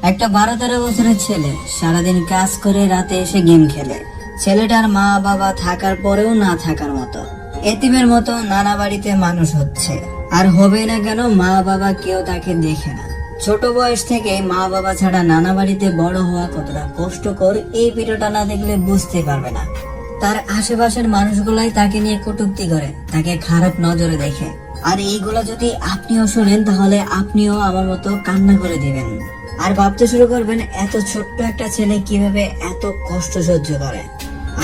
একটা 12-13 বছরের ছেলে সারাদিন কাজ করে রাতে এসে গেম খেলে। ছেলেটার মা বাবা থাকার পরেও না থাকার মতো, এতিমের মতো নানা বাড়িতে মানুষ হচ্ছে। আর হবে না কেন, মা বাবা কেউ তাকে দেখে না। ছোট বয়স থেকে মা বাবা ছাড়া নানা বাড়িতে বড় হওয়া কতটা কষ্টকর, এই ভিডিওটা না দেখলে বুঝতে পারবে না। তার আশেপাশের মানুষগুলাই তাকে নিয়ে কটূক্তি করে, তাকে খারাপ নজরে দেখে। আর এইগুলো যদি আপনিও শোনেন তাহলে আপনিও আমার মতো কান্না করে দিবেন আর ভাবতে শুরু করবেন এত ছোট্ট একটা ছেলে কিভাবে এত কষ্ট সহ্য করে।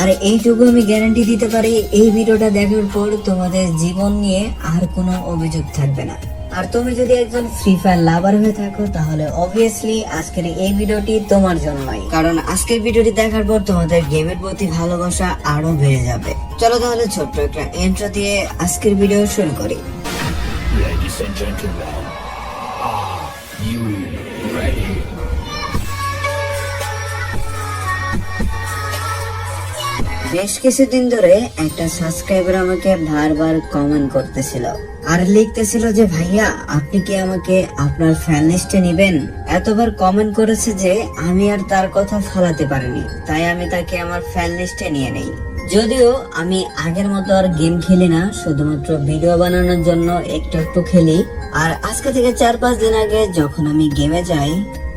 আর এইটুকু আমি গ্যারান্টি দিতে পারি, এই ভিডিওটা দেখার পর তোমাদের জীবন নিয়ে আর কোনো অভিযোগ থাকবে না। আর তুমি যদি একজন ফ্রি ফায়ার লাভার হয়ে থাকো তাহলে অবভিয়াসলি আজকের এই ভিডিওটি তোমার জন্যই, কারণ আজকের ভিডিওটি দেখার পর তোমাদের গেমের প্রতি ভালোবাসা আরো বেড়ে যাবে। চলো তাহলে ছোট্ট একটা ইন্ট্রো দিয়ে আজকের ভিডিও শুরু করি। Ladies and gentlemen, are you ready? বেশ কিছুদিন ধরে একটা সাবস্ক্রাইবার আমাকে বারবার কমেন্ট করতেছিল আর লিখতেছিল যে ভাইয়া আপনি কি আমাকে আপনার ফ্যান লিস্টে নিবেন। এতবার কমেন্ট করেছে যে আমি আর তার কথা ফলাতে পারিনি, তাই আমি তাকে আমার ফ্যান লিস্টে নিয়ে নেই। যদিও আমি আগের মতো আর গেম খেলি না, শুধুমাত্র ভিডিও বানানোর জন্য একটু একটু খেলি। আর আজকে থেকে 4-5 দিন আগে যখন আমি গেমে যাই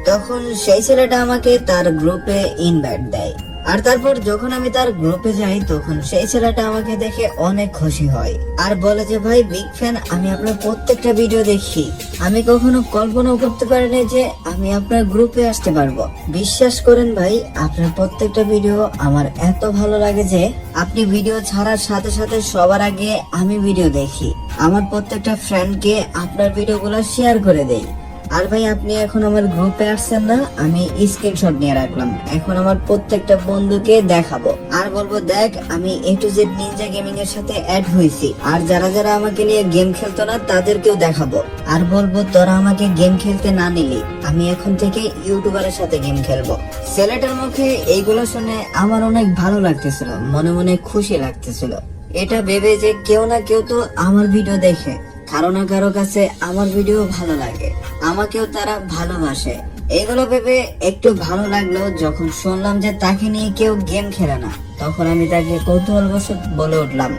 তখন সেই ছেলেটা আমাকে তার গ্রুপে ইনভাইট দেয়। আর তারপর যখন আমি তার গ্রুপে যাই তখন সেই ছেলেটা আমাকে দেখে অনেক খুশি হয় আর বলে যে ভাই বিগ ফ্যান, আমি আপনার প্রত্যেকটা ভিডিও দেখি। আমি কখনো কল্পনাও করতে পারিনি যে আমি আপনার গ্রুপে আসতে পারবো। বিশ্বাস করেন ভাই, আপনার প্রত্যেকটা ভিডিও আমার এত ভালো লাগে যে আপনি ভিডিও ছাড়ার সাথে সাথে সবার আগে আমি ভিডিও দেখি। আমার প্রত্যেকটা ফ্রেন্ডকে আপনার ভিডিওগুলো শেয়ার করে দেই। আর ভাই আপনি এখন আমার গ্রুপে আসছেন না, আমি স্ক্রিনশট নিয়ে রাখলাম, এখন আমার প্রত্যেকটা বন্ধুকে দেখাবো আর বলবো দেখ আমি A to Z Ninja gaming এর সাথে অ্যাড হয়েছি। আর যারা যারা আমাকে নিয়ে গেম খেলতো না তাদেরকেও দেখাবো আর বলবো তোরা আমাকে গেম খেলতে না নিলি, আমি এখন থেকে ইউটিউবারের সাথে গেম খেলবো। ছেলেটার মুখে এইগুলো শুনে আমার অনেক ভালো লাগতেছিল, মনে মনে খুশি লাগতেছিল। এটা ভেবে যে কেউ না কেউ তো আমার ভিডিও দেখে, কারো না কারো কাছে আমার ভিডিও ভালো লাগে, আমাকেও তারা ভালোবাসে। এগুলো ভেবে একটু ভালো লাগলো যখন শুনলাম যে তাকে নিয়ে কেউ গেম খেলে না। তখন আমি তাকে কৌতূহলবশত বলে উঠলাম,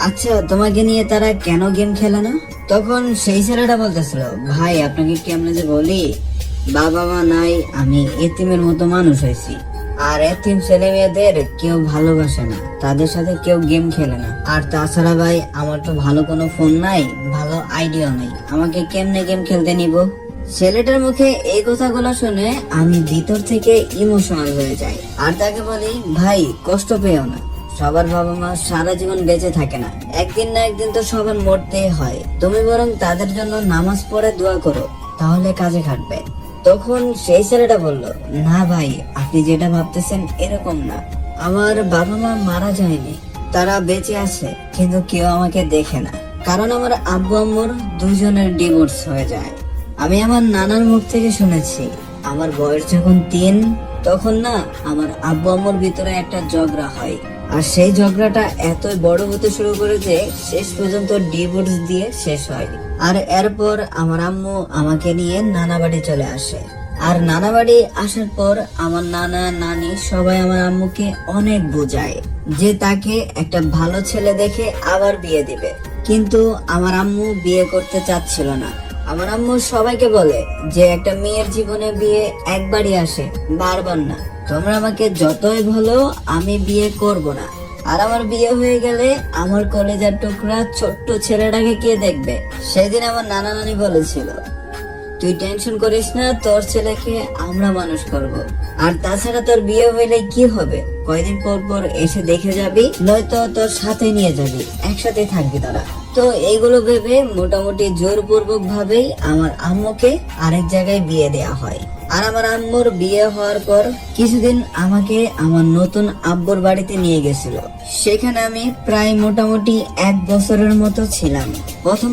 আচ্ছা তোমাকে নিয়ে তারা কেন গেম খেলে না? তখন সেই ছেলেটা বলতেছিল, ভাই আপনাকে কেমনে যে বলি, বাবা মা নাই, আমি এতিমের মতো মানুষ হয়েছি। আর এতিম ছেলে মেয়েদের কেউ ভালোবাসে না, তাদের সাথে কেউ গেম খেলে না। আর তাছাড়া ভাই আমার তো ভালো কোনো ফোন নাই, ভালো আইডিয়া নাই, আমাকে কেমনে গেম খেলতে নিব? ছেলেটার মুখে এই কথাগুলো শুনে আমি ভিতর থেকে ইমোশনাল হয়ে যাই আর তাকে বলি, ভাই কষ্ট পেও না, সবার বাবা মা সারা জীবন বেঁচে থাকে না, একদিন না একদিন তো সবার মরতেই হয়। তুমি বরং তাদের জন্য নামাজ পড়ে দোয়া করো, তাহলে কাজে খাটবে। তখন সেই ছেলেটা বলল, না ভাই আপনি যেটা ভাবতেছেন এরকম না, আমার বাবা মা মারা যায়নি, তারা বেঁচে আছে, কিন্তু কেউ আমাকে দেখে না, কারণ আমার আব্বু আম্মুর দুজনের ডিভোর্স হয়ে যায়। আমি আমার নানার মুখ থেকে শুনেছি আমার বয়স যখন 3 তখন না আমার আব্বু আম্মুর ভিতরে একটা ঝগড়া হয়। আর সেই ঝগড়াটা এতই বড় হতে শুরু করে যে শেষ পর্যন্ত ডিভোর্স দিয়ে শেষ হয়। আর এরপর আমার আম্মু আমাকে নিয়ে নানা বাড়ি চলে আসে। আর নানা বাড়ি আসার পর আমার নানা নানি সবাই আমার আম্মুকে অনেক বোঝায় যে তাকে একটা ভালো ছেলে দেখে আবার বিয়ে দিবে, কিন্তু আমার আম্মু বিয়ে করতে চাচ্ছিল না। আমার আম্মু সবাইকে বলে যে একটা মেয়ের জীবনে বিয়ে একবারই আসে, বারবার না, তোমরা আমাকে যতই বলো আমি বিয়ে করব না। আর আমার বিয়ে হয়ে গেলে আমার কলেজার টুকরা ছোট্ট ছেলেটাকে কে দেখবে? সেদিন আমার নানা নানি বলেছিল, তুই টেনশন করিস না, তোর ছেলেকে আমরা মানুষ করব। আর তাছাড়া তোর বিয়ে হইলে কি হবে, কয়দিন পর পর এসে দেখে যাবি, নয়তো তোর সাথে নিয়ে যাবি, একসাথে থাকবি তারা। তো এইগুলো ভেবে মোটামুটি জোরপূর্বক ভাবেই আমার আম্মুকে আরেক জায়গায় বিয়ে দেয়া হয়। আর আমার আম্মুর বিয়ে হওয়ার পর কিছুদিন আমাকে আমার নতুন আব্বুর বাড়িতে নিয়ে গেছিল। সেখানে আমি প্রায় মোটামুটি 1 বছরের মতো ছিলাম।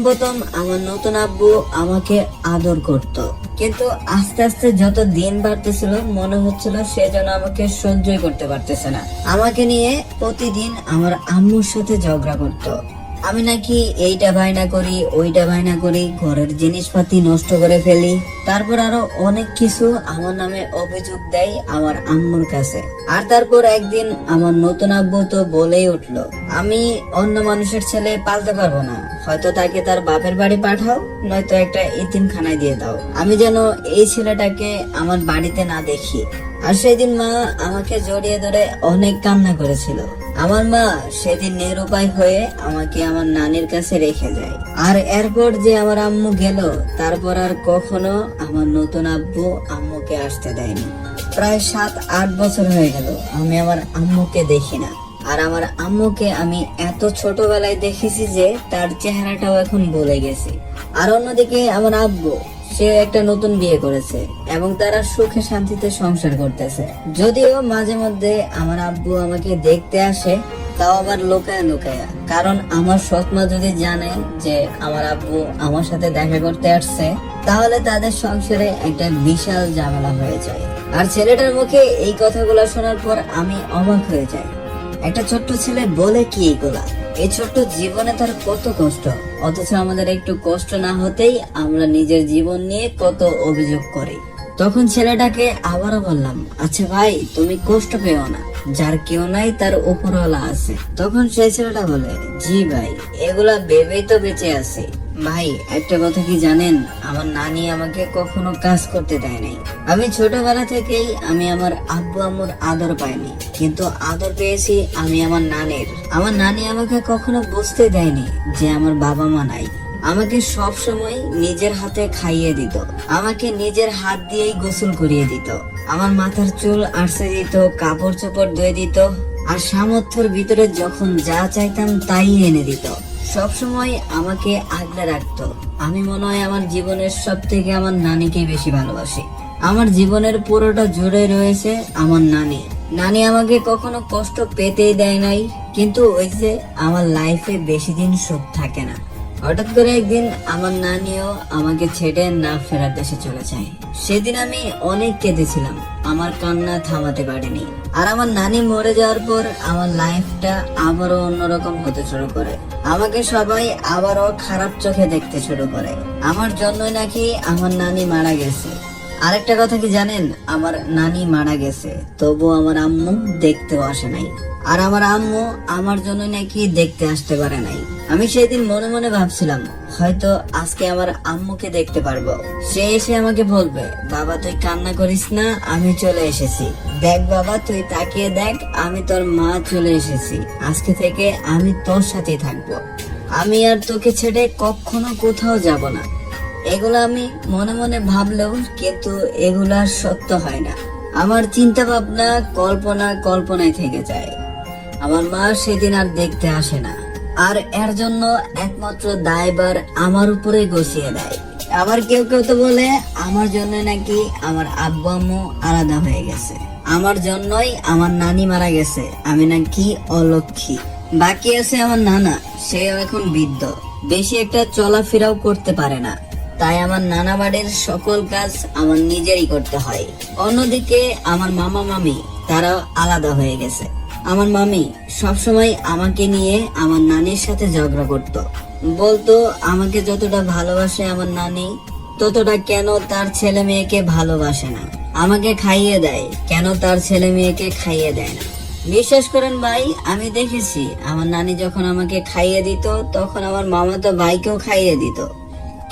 প্রথম আমার নতুন আব্বু আমাকে আদর করত, কিন্তু আস্তে আস্তে যত দিন বাড়তেছিল মনে হচ্ছিল সে যেন আমাকে সহ্যই করতে পারতেছে না। আমাকে নিয়ে প্রতিদিন আমার আম্মুর সাথে ঝগড়া করত। আমি নাকি এইটা বায়না করি, ওইটা বায়না করি, ঘরের জিনিসপাতি নষ্ট করে ফেলি, তারপর আরো অনেক কিছু আমার নামে অভিযোগ দেয় আমার আম্মুর কাছে। আর তারপর একদিন আমার নতুন আব্বু তো বলেই উঠলো, আমি অন্য মানুষের ছেলে পালতে পারবো না, হয়তো তাকে তার বাপের বাড়ি পাঠাও, নয়তো একটা এতিমখানায় দিয়ে দাও, আমি যেন এই ছেলেটাকে আমার বাড়িতে না দেখি। আর সেদিন মা আমাকে জড়িয়ে ধরে অনেক কান্না করেছিল। আমার মা সেদিন নিরুপায় হয়ে আমাকে আমার নানির কাছে রেখে যায়। আর এরপর যে আমার আম্মু গেল, তারপর আর কখনো আমার নতুন আব্বু আম্মুকে আসতে দেয়নি। প্রায় 7-8 বছর হয়ে গেল আমি আমার আম্মুকে দেখি না। আর আমার আম্মুকে আমি এত ছোটবেলায় দেখেছি যে তার চেহারাটাও এখন বলে গেছে। আর অন্যদিকে আমার আব্বু, সে একটা নতুন বিয়ে করেছে এবং তারা সুখে শান্তিতে সংসার করতেছে। যদিও মাঝে মধ্যে আমার আব্বু আমাকে দেখতে আসে, তাও আবার লুকায় লুকায়, কারণ আমার সৎমা যদি জানে যে আমার আব্বু আমার সাথে দেখা করতে আসছে, তাহলে তাদের সংসারে একটা বিশাল ঝামেলা হয়ে যায়। আর ছেলেটার মুখে এই কথাগুলো শোনার পর আমি অবাক হয়ে যাই। একটা ছোট্ট ছেলে বলে কি এগুলা? এই ছোট্ট জীবনে তার কত কষ্ট, অথচ আমাদের একটু কষ্ট না হতেই আমরা নিজের জীবন নিয়ে কত অভিযোগ করি। তখন ছেলেটাকে আবারও বললাম, আচ্ছা ভাই, তুমি কষ্ট পেও না, যার কেউ নাই তার উপরওয়ালা আছে। তখন সেই ছেলেটা বলে, জি ভাই, এগুলা ভেবেই তো বেঁচে আছে। ভাই, একটা কথা কি জানেন, আমার নানি আমাকে কখনো কাজ করতে দেয় নাই। আমি ছোটবেলা থেকেই আমি আমার আব্বু আম্মুর আদর পাইনি, কিন্তু আদর পেয়েছি আমি আমার নানির। আমার নানি আমাকে কখনো বুঝতে দেয়নি যে আমার বাবা মা নাই। আমাকে সব সময় নিজের হাতে খাইয়ে দিত, আমাকে নিজের হাত দিয়েই গোসল করিয়ে দিত, আমার মাথার চুল আঁচড়ে দিত, কাপড় চোপড় ধুয়ে দিত, আর সামর্থ্যের ভিতরে যখন যা চাইতাম তাই এনে দিত। সব সময় আমাকে আগলে রাখতো। আমি মনে হয় আমার জীবনের সব থেকে আমার নানিকে বেশি ভালোবাসি। আমার জীবনের পুরোটা জুড়ে রয়েছে আমার নানি। নানি আমাকে কখনো কষ্ট পেতেই দেয় নাই, কিন্তু ওই যে আমার লাইফে বেশি দিন সুখ থাকে না। হঠাৎ করে একদিন আমার নানিও আমাকে ছেড়ে না ফেরার দেশে চলে যায়। সেদিন আমি অনেক কেঁদেছিলাম, আমার কান্না থামাতে পারিনি। আর আমার নানি মরে যাওয়ার পর আমার লাইফটা আবারও অন্যরকম হতে শুরু করে। আমাকে সবাই আবারও খারাপ চোখে দেখতে শুরু করে। আমার জন্যই নাকি আমার নানি মারা গেছে। আরেকটা কথা কি জানেন, আমার নানি মারা গেছে, তবু আমার আম্মু দেখতেও আসে নাই। আর আমার আম্মু আমার জন্য নাকি দেখতে আসতে পারে নাই। আমি সেদিন মনে মনে ভাবছিলাম, হয়তো আজকে আমার আম্মুকে দেখতে পারবো। সে এসে আমাকে বলবে, বাবা তুই কান্না করিস না, আমি চলে এসেছি। দেখ বাবা, তুই তাকিয়ে দেখ, আমি তোর মা চলে এসেছি। আজকে থেকে আমি তোর সাথেই থাকবো, আমি আর তোকে ছেড়ে কখনো কোথাও যাব না। এগুলো আমি মনে মনে ভাবলেও কিন্তু এগুলা সত্য হয় না। আমার চিন্তা ভাবনা কল্পনায় থেকে যায়। আমার মা সেদিন আর দেখতে আসে না, আর এর জন্য একমাত্র দায়ভার আমার উপরে গছিয়ে দেয়। আবার কেউ কেউ তো বলে আমার জন্য নাকি আমার আব্বু আম্মু আলাদা হয়ে গেছে, আমার জন্যই আমার নানি মারা গেছে, আমি নাকি অলক্ষী। বাকি আছে আমার নানা, সেও এখন বৃদ্ধ, বেশি একটা চলাফেরাও করতে পারে না, তাই আমার নানা বাড়ির সকল কাজ আমার নিজেরই করতে হয়। অন্যদিকে আমার মামা মামি তারাও আলাদা হয়ে গেছে। আমার মামি সবসময় আমাকে নিয়ে আমার নানির সাথে ঝগড়া করত, বলতো আমাকে যতটা ভালোবাসে আমার নানি, ততটা কেন তার ছেলে মেয়েকে ভালোবাসে না। আমাকে খাইয়ে দেয়, কেন তার ছেলে মেয়েকে খাইয়ে দেয় না। বিশ্বাস করেন ভাই, আমি দেখেছি আমার নানি যখন আমাকে খাইয়ে দিত, তখন আমার মামাতো ভাইকেও খাইয়ে দিত।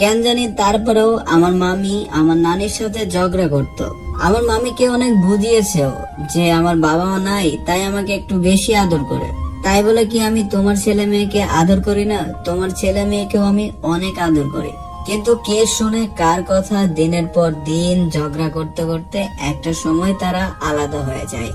কেন জানি তারপরেও আমার মামি আমার নানির সাথে ঝগড়া করত। আমার মামিকে অনেক বুঝিয়েছেও যে আমার বাবা মা নাই, তাই আমাকে একটু বেশি আদর করে। তাই বলে কি আমি তোমার ছেলে মেয়েকে আদর করি না? তোমার ছেলে মেয়েকেও আমি অনেক আদর করি। কিন্তু কে শুনে কার কথা? দিনের পর দিন ঝগড়া করতে করতে একটা সময় তারা আলাদা হয়ে যায়।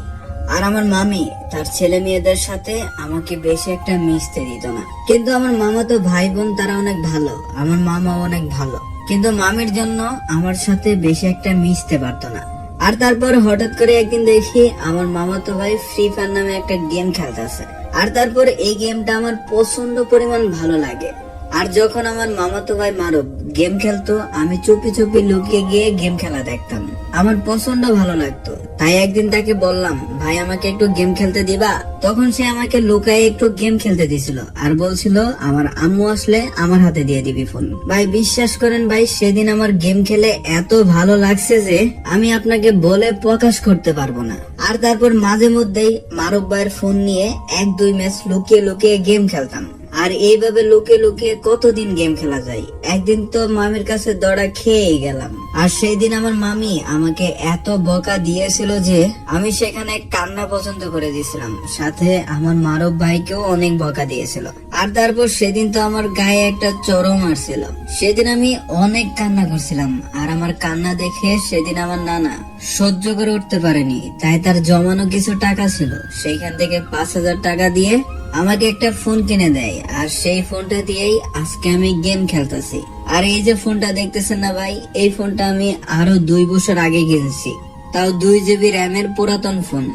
আর আমার মামি তার ছেলে মেয়েদের সাথে আমাকে বেশি একটা মিশতে দিত না। কিন্তু আমার মামা তো ভাই বোন তারা অনেক ভালো, আমার মামা অনেক ভালো, কিন্তু মামির জন্য আমার সাথে বেশি একটা মিশতে পারতো না। আর তারপর হঠাৎ করে একদিন দেখি আমার মামাতো ভাই ফ্রি ফায়ার নামে একটা গেম খেলতেছে। আর তারপর এই গেমটা আমার প্রচন্ড পরিমাণ ভালো লাগে। আর যখন আমার মামাতো ভাই মারুফ গেম খেলতো, আমি চুপি চুপি লুকিয়ে গিয়ে গেম খেলা দেখতাম। আমার প্রচন্ড ভালো লাগতো। তাই একদিন তাকে বললাম, ভাই আমাকে একটু গেম খেলতে দিবা? তখন সে আমাকে লুকায় একটু গেম খেলতে দিছিল আর বলছিল আমার আম্মু আসলে আমার হাতে দিয়ে দিবি ফোন। ভাই বিশ্বাস করেন ভাই, সেদিন আমার গেম খেলে এত ভালো লাগছে যে আমি আপনাকে বলে প্রকাশ করতে পারবো না। আর তারপর মাঝে মধ্যেই মারুফ ভাইয়ের ফোন নিয়ে 1-2 ম্যাচ লুকিয়ে লুকিয়ে গেম খেলতাম। আর এইভাবে লুকিয়ে লুকিয়ে কতদিন গেম খেলা যায়। একদিন তো মামির কাছে দড়া খেয়েই গেলাম। আর সেই দিন আমার মামি আমাকে এত বকা দিয়েছিল যে আমি সেখানে কান্না পর্যন্ত করে দিয়েছিলাম। সাথে আমার মারুফ ভাইকেও অনেক বকা দিয়েছিল। আর তারপর সেদিন তো আমার গায়ে একটা চড়ও মারছিল। সেদিন আমি অনেক কান্না করছিলাম। আর আমার কান্না দেখে সেদিন আমার নানা সহ্য করে উঠতে পারেনি। তাই তার জমানো কিছু টাকা ছিল, সেইখান থেকে 5,000 টাকা দিয়ে আমাকে একটা ফোন কিনে দেয়। আর সেই ফোনটা দিয়েই আজকে আমি গেম খেলতেছি। আর এই যে ফোনটা দেখতেছেন না ভাই, এই ফোনটা আমি আরো 2 বছর আগে কিনেছি, তাও 2 GB র্যামের পুরাতন ফোন।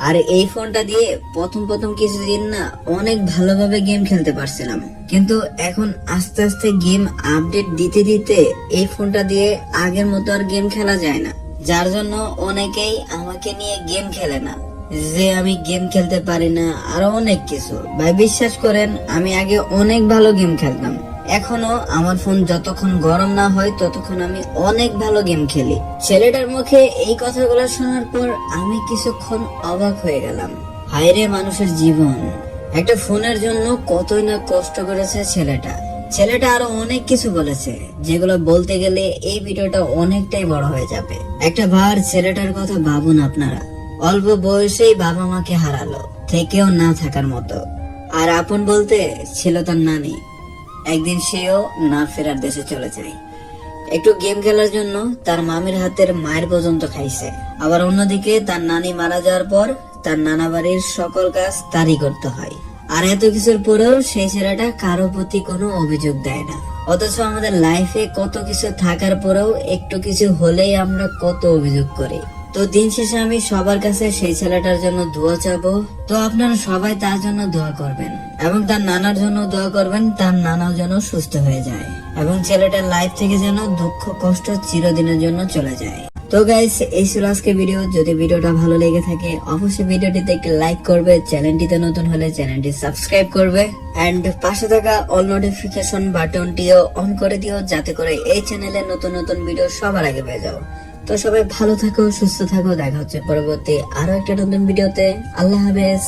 আর এই ফোনটা দিয়ে প্রথম কিছুদিন না অনেক ভালোভাবে গেম খেলতে পারছিলাম, কিন্তু এখন আস্তে আস্তে গেম আপডেট দিতে দিতে এই ফোনটা দিয়ে আগের মতো আর গেম খেলা যায় না। যার জন্য অনেকেই আমাকে নিয়ে গেম খেলে না, যে আমি গেম খেলতে পারি না, আরো অনেক কিছু। ভাই বিশ্বাস করেন, আমি আগে অনেক ভালো গেম খেলতাম। এখনো আমার ফোন যতক্ষণ গরম না হয় ততক্ষণ আমি অনেক ভালো গেম খেলি। ছেলেটার মুখে এই কথাগুলো শোনার পর আমি কিছুক্ষণ অবাক হয়ে গেলাম। হায়রে মানুষের জীবন, একটা ফোনের জন্য কতই না কষ্ট করেছে ছেলেটা। ছেলেটা আরো অনেক কিছু বলেছে, যেগুলো বলতে গেলে এই ভিডিওটা অনেকটাই বড় হয়ে যাবে। একটা বার ছেলেটার কথা ভাবুন আপনারা, অল্প বয়সেই বাবা মাকে হারালো, থেকেও না থাকার মতো। আর আপন বলতে ছিল তার নানি। একদিন সেও না ফেরার দেশে চলে যায়, একটু গেম খেলার জন্য তার মামির হাতের মায়ের পর্যন্ত খাইছে। আবার অন্যদিকে তার নানি মারা যাওয়ার পর তার নানা বাড়ির সকল কাজ তারই করতে হয়। আর এত কিছুর পরেও সেই ছেলেটা কারো প্রতি কোনো অভিযোগ দেয় না। অথচ আমাদের লাইফে কত কিছু থাকার পরেও একটু কিছু হলেই আমরা কত অভিযোগ করি। তো দিন শেষে আমি সবার কাছে সেই ছেলেটার জন্য দোয়া চাবো। তো আপনারা সবাই তার জন্য দোয়া করবেন এবং তার নানার জন্য দোয়া করবেন, তার নানাও যেন সুস্থ হয়ে যায় এবং ছেলেটার লাইফ থেকে যেন দুঃখ কষ্ট চিরদিনের জন্য চলে যায়। তো গাইস, এই ছিল আজকে ভিডিও। যদি ভিডিওটা ভালো লেগে থাকে অবশ্যই ভিডিওটিতে একটি লাইক করবে, চ্যানেলটিতে নতুন হলে চ্যানেলটি সাবস্ক্রাইব করবে এন্ড পাশে থাকা অল নোটিফিকেশন বাটনটিও অন করে দিও, যাতে করে এই চ্যানেলে নতুন নতুন ভিডিও সবার আগে পেয়ে যাও। তো সবাই ভালো থাকো, সুস্থ থাকো, দেখা হচ্ছে পরবর্তী আরো একটা নতুন ভিডিওতে। আল্লাহ হাফেজ।